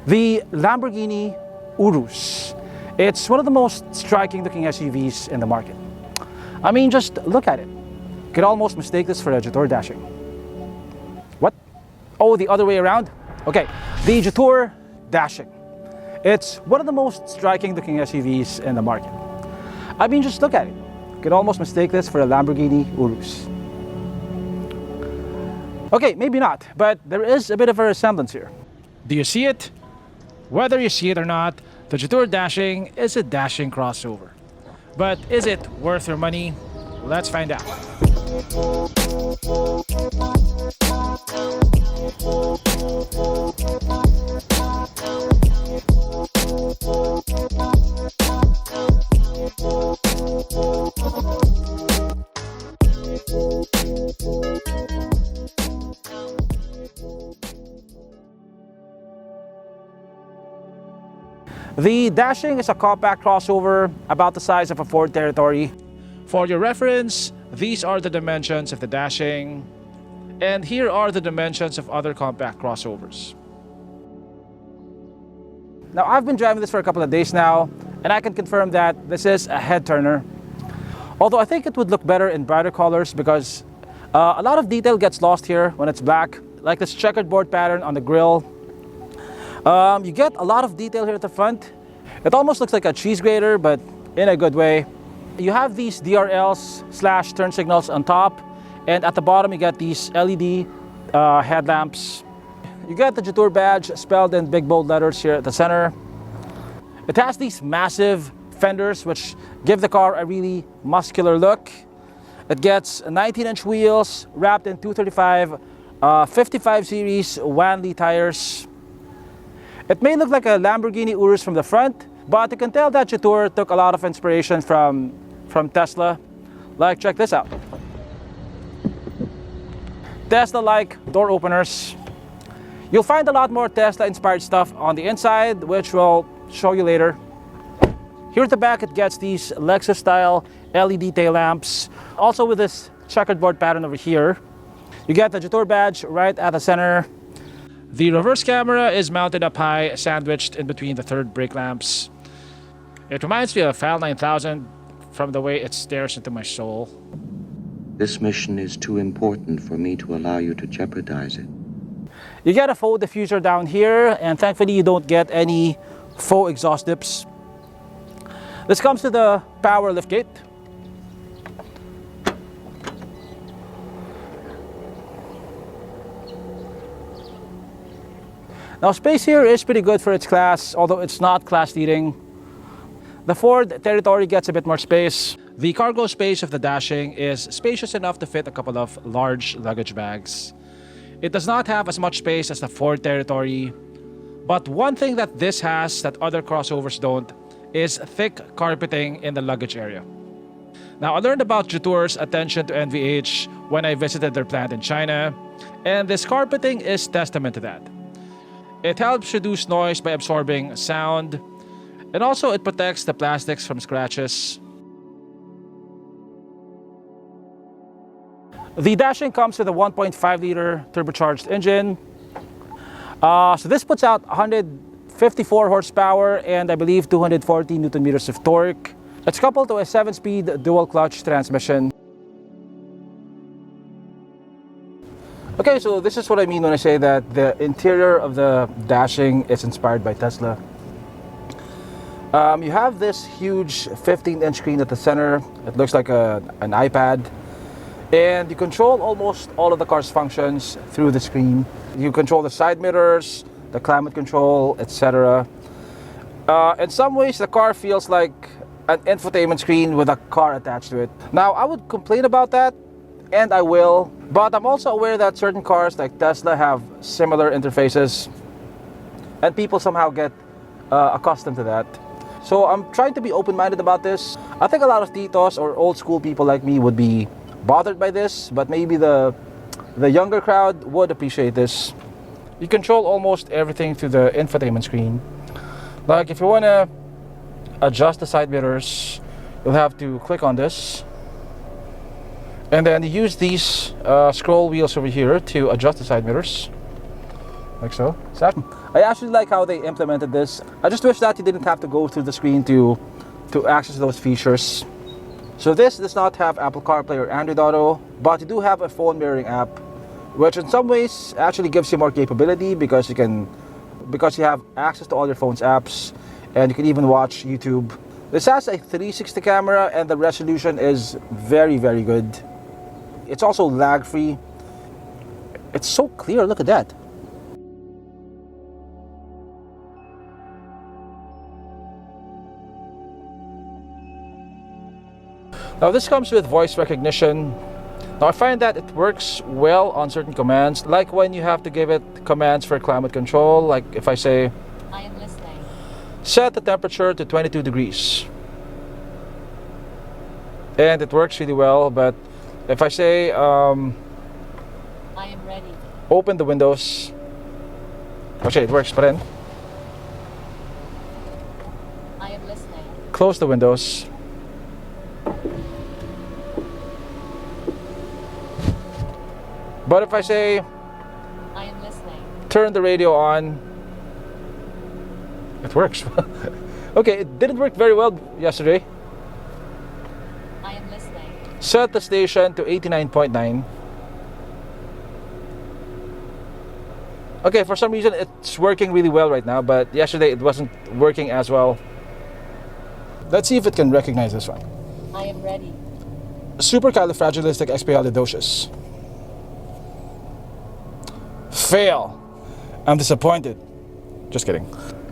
The Lamborghini Urus. It's one of the most striking looking SUVs in the market. I mean, just look at it. You could almost mistake this for a Jetour Dashing. What? Oh, the other way around? Okay, the Jetour Dashing. It's one of the most striking looking SUVs in the market. I mean, just look at it. You could almost mistake this for a Lamborghini Urus. Okay, maybe not, but there is a bit of a resemblance here. Do you see it? Whether you see it or not, the Jetour Dashing is a dashing crossover. But is it worth your money? Let's find out. The Dashing is a compact crossover about the size of a Ford Territory. For your reference, these are the dimensions of the Dashing, and here are the dimensions of other compact crossovers. Now, I've been driving this for a couple of days now, and I can confirm that this is a head turner. Although I think it would look better in brighter colors because a lot of detail gets lost here when it's black, like this checkered board pattern on the grille. You get a lot of detail here at the front. It almost looks like a cheese grater, but in a good way. You have these DRLs/turn signals on top, and at the bottom you get these LED headlamps. You get the Jetour badge spelled in big bold letters here at the center. It has these massive fenders which give the car a really muscular look. It gets 19-inch wheels wrapped in 235 55 series Wanley tires. It may look like a Lamborghini Urus from the front, but you can tell that Jetour took a lot of inspiration from Tesla. Like, check this out. Tesla-like door openers. You'll find a lot more Tesla-inspired stuff on the inside, which we'll show you later. Here at the back, it gets these Lexus-style LED tail lamps, also with this checkered board pattern over here. You get the Jetour badge right at the center. The reverse camera is mounted up high, sandwiched in between the third brake lamps. It reminds me of FAL 9000 from the way it stares into my soul. This mission is too important for me to allow you to jeopardize it. You get a faux diffuser down here, and thankfully you don't get any faux exhaust dips. This comes to the power liftgate. Now, space here is pretty good for its class, although it's not class leading. The Ford Territory gets a bit more space. The cargo space of the Dashing is spacious enough to fit a couple of large luggage bags. It does not have as much space as the Ford Territory, but one thing that this has that other crossovers don't is thick carpeting in the luggage area. Now, I learned about Jetour's attention to NVH when I visited their plant in China, and this carpeting is testament to that. It helps reduce noise by absorbing sound, and also it protects the plastics from scratches. The Dashing comes with a 1.5-liter turbocharged engine. So this puts out 154 horsepower and I believe 240 Newton meters of torque. It's coupled to a 7-speed dual clutch transmission. Okay, so this is what I mean when I say that the interior of the Dashing is inspired by Tesla. You have this huge 15-inch screen at the center. It looks like an iPad. And you control almost all of the car's functions through the screen. You control the side mirrors, the climate control, etc. In some ways, the car feels like an infotainment screen with a car attached to it. Now, I would complain about that, and I will, but I'm also aware that certain cars like Tesla have similar interfaces, and people somehow get accustomed to that. So I'm trying to be open-minded about this. I think a lot of titos or old school people like me would be bothered by this, but maybe the younger crowd would appreciate this. You control almost everything through the infotainment screen. Like if you want to adjust the side mirrors, you'll have to click on this. And then you use these scroll wheels over here to adjust the side mirrors. Like so. I actually like how they implemented this. I just wish that you didn't have to go through the screen to access those features. So this does not have Apple CarPlay or Android Auto, but you do have a phone mirroring app, which in some ways actually gives you more capability because you have access to all your phone's apps, and you can even watch YouTube. This has a 360 camera and the resolution is very, very good. It's also lag-free. It's so clear, look at that. Now this comes with voice recognition. Now I find that it works well on certain commands, like when you have to give it commands for climate control, like if I say, I am listening. Set the temperature to 22 degrees. And it works really well, but if I say, I am ready. Open the windows. Actually, it works, but then I am listening. close the windows. But if I say, I am listening. turn the radio on, it works. Okay, it didn't work very well yesterday. I am listening. Set the station to 89.9. Okay, for some reason it's working really well right now, but yesterday it wasn't working as well. Let's see if it can recognize this one. I am ready. Supercalifragilisticexpialidocious. Fail. I'm disappointed. Just kidding.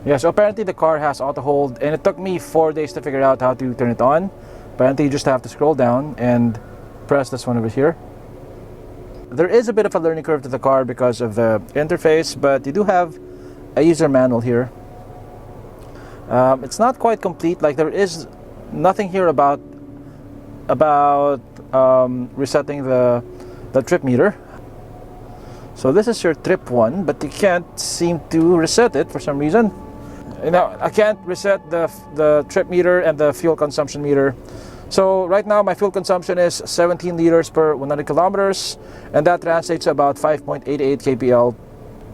Yeah, so apparently the car has auto hold, and it took me 4 days to figure out how to turn it on. Apparently you just have to scroll down and press this one over here. There is a bit of a learning curve to the car because of the interface, but you do have a user manual here. It's not quite complete, like there is nothing here about resetting the trip meter. So this is your trip one, but you can't seem to reset it for some reason. You know, I can't reset the trip meter and the fuel consumption meter. So right now my fuel consumption is 17 liters per 100 kilometers, and that translates to about 5.88 kpl,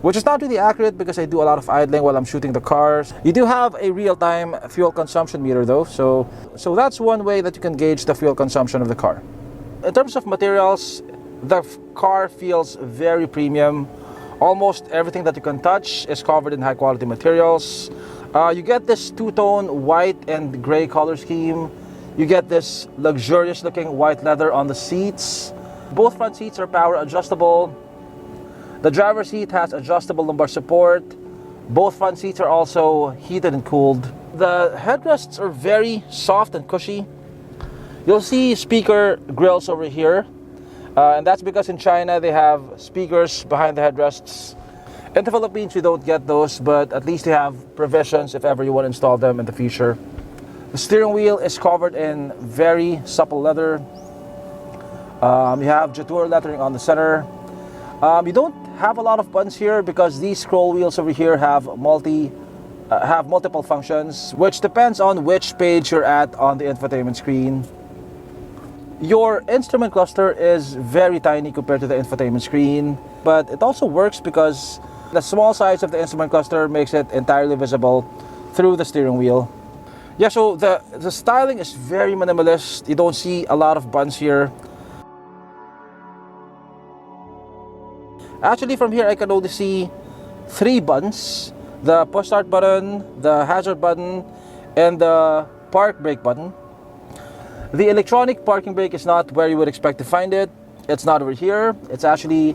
which is not really accurate because I do a lot of idling while I'm shooting the cars. You do have a real-time fuel consumption meter though, so that's one way that you can gauge the fuel consumption of the car. In terms of materials, the car feels very premium. Almost everything that you can touch is covered in high-quality materials. You get this two-tone white and gray color scheme. You get this luxurious-looking white leather on the seats. Both front seats are power adjustable. The driver's seat has adjustable lumbar support. Both front seats are also heated and cooled. The headrests are very soft and cushy. You'll see speaker grills over here, and that's because in China they have speakers behind the headrests. In the Philippines we don't get those, but at least you have provisions if ever you want to install them in the future. The steering wheel is covered in very supple leather. You have Jetour lettering on the center. You don't have a lot of buttons here because these scroll wheels over here have multiple functions, which depends on which page you're at on the infotainment screen. Your instrument cluster is very tiny compared to the infotainment screen, but it also works because the small size of the instrument cluster makes it entirely visible through the steering wheel. Yeah, so the styling is very minimalist. You don't see a lot of buttons here. Actually, from here I can only see 3 buttons: the push start button, the hazard button, and the park brake button. The electronic parking brake is not where you would expect to find it. It's not over here. It's actually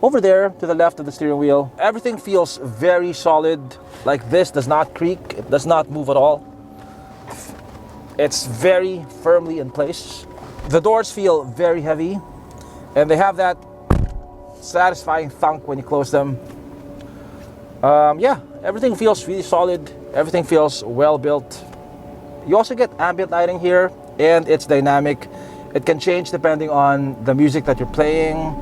over there to the left of the steering wheel. Everything feels very solid. Like this does not creak. It does not move at all. It's very firmly in place. The doors feel very heavy, and they have that satisfying thunk when you close them. Yeah, everything feels really solid. Everything feels well built. You also get ambient lighting here, and it's dynamic. It can change depending on the music that you're playing.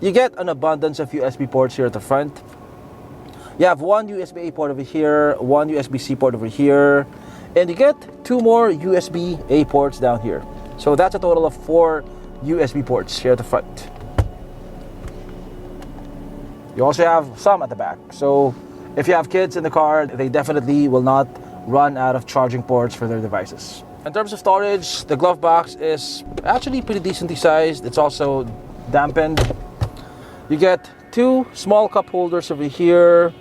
You get an abundance of USB ports here at the front. You have one USB-A port over here, one USB-C port over here, And you get 2 more USB-A ports down here. So that's a total of 4 USB ports here at the front. You also have some at the back. So if you have kids in the car, they definitely will not run out of charging ports for their devices. In terms of storage, the glove box is actually pretty decently sized. It's also dampened. You get 2 small cup holders over here.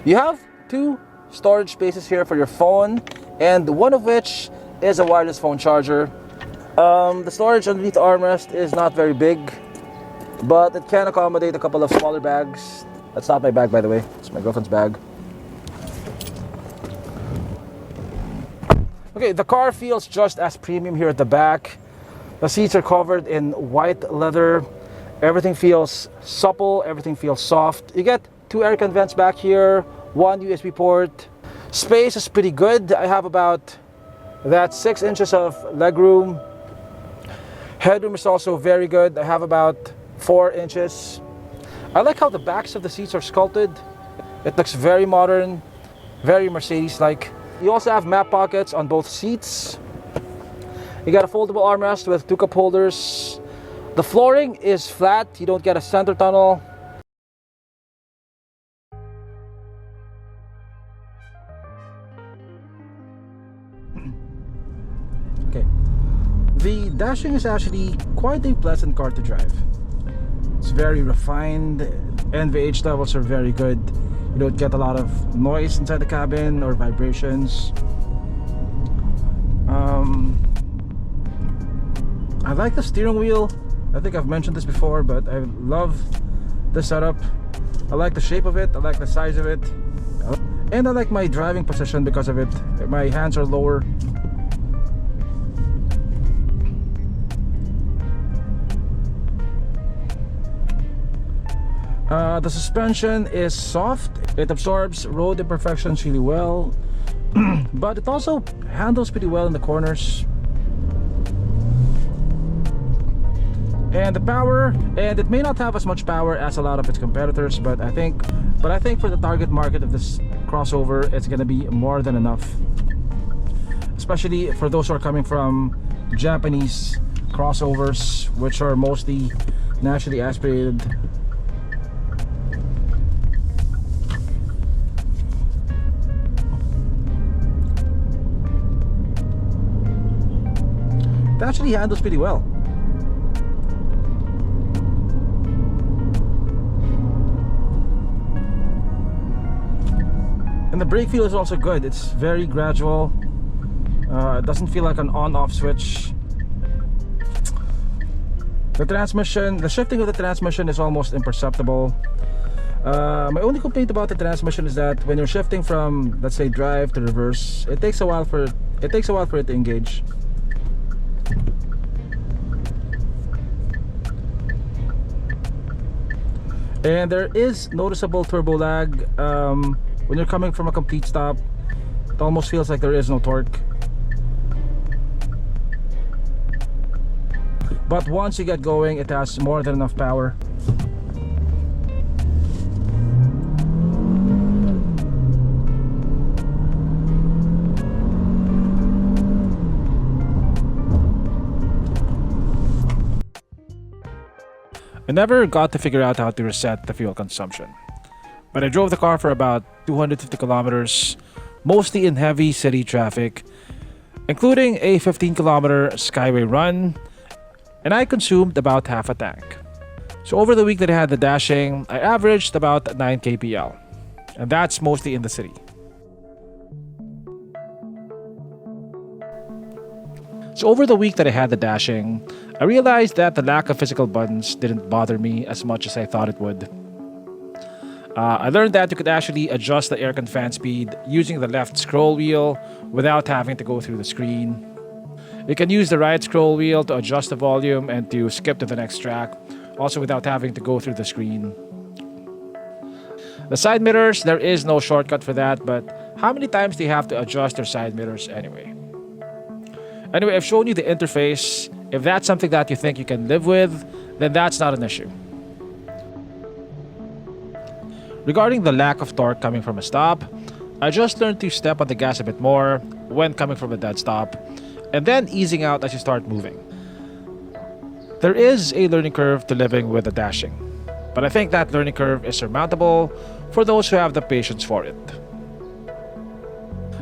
You have 2 storage spaces here for your phone, and one of which is a wireless phone charger. The storage underneath the armrest is not very big, but it can accommodate a couple of smaller bags. That's not my bag, by the way. It's my girlfriend's bag. Okay, the car feels just as premium here at the back. The seats are covered in white leather. Everything feels supple, everything feels soft. You get 2 air con vents back here, 1 USB port. Space is pretty good. I have about that 6 inches of legroom. Headroom is also very good. I have about 4 inches. I like how the backs of the seats are sculpted. It looks very modern, very Mercedes-like. You also have map pockets on both seats. You got a foldable armrest with 2 cup holders. The flooring is flat. You don't get a center tunnel. Okay. The Dashing is actually quite a pleasant car to drive. It's very refined. NVH levels are very good. You don't get a lot of noise inside the cabin or vibrations. I like the steering wheel. I think I've mentioned this before, but I love the setup. I like the shape of it. I like the size of it. And I like my driving position because of it. My hands are lower. The suspension is soft. It absorbs road imperfections really well. But it also handles pretty well in the corners. And the power, and it may not have as much power as a lot of its competitors, but I think for the target market of this crossover, it's gonna be more than enough. Especially for those who are coming from Japanese crossovers, which are mostly naturally aspirated. It actually handles pretty well. And the brake feel is also good. It's very gradual. It doesn't feel like an on-off switch. The transmission, the shifting of the transmission is almost imperceptible. My only complaint about the transmission is that when you're shifting from, let's say, drive to reverse, it takes a while for it to engage. And there is noticeable turbo lag. When you're coming from a complete stop, it almost feels like there is no torque. But once you get going, it has more than enough power. I never got to figure out how to reset the fuel consumption, but I drove the car for about 250 kilometers, mostly in heavy city traffic, including a 15-kilometer skyway run, and I consumed about half a tank. So over the week that I had the Dashing, I averaged about 9 kpl, and that's mostly in the city. So over the week that I had the Dashing, I realized that the lack of physical buttons didn't bother me as much as I thought it would. I learned that you could actually adjust the aircon fan speed using the left scroll wheel without having to go through the screen. You can use the right scroll wheel to adjust the volume and to skip to the next track, also without having to go through the screen. The side mirrors, there is no shortcut for that, but how many times do you have to adjust your side mirrors anyway? Anyway, I've shown you the interface. If that's something that you think you can live with, then that's not an issue. Regarding the lack of torque coming from a stop, I just learned to step on the gas a bit more when coming from a dead stop, and then easing out as you start moving. There is a learning curve to living with the dashing, but I think that learning curve is surmountable for those who have the patience for it.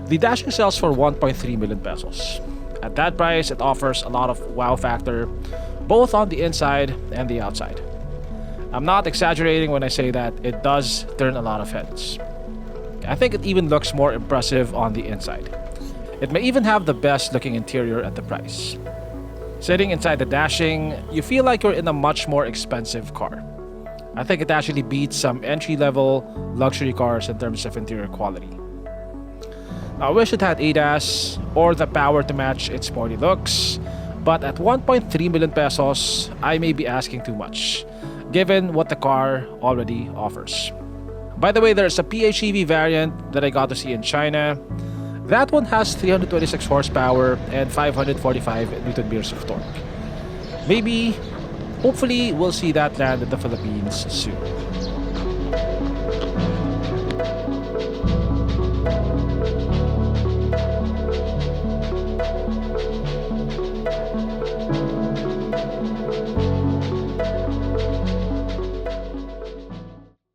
The dashing sells for 1.3 million pesos. At that price, it offers a lot of wow factor, both on the inside and the outside. I'm not exaggerating when I say that it does turn a lot of heads. I think it even looks more impressive on the inside. It may even have the best looking interior at the price. Sitting inside the dashing, you feel like you're in a much more expensive car. I think it actually beats some entry-level luxury cars in terms of interior quality. I wish it had ADAS or the power to match its sporty looks, but at 1.3 million pesos, I may be asking too much, given what the car already offers. By the way, there's a PHEV variant that I got to see in China. That one has 326 horsepower and 545 Newton-meters of torque. Maybe, hopefully, we'll see that land in the Philippines soon.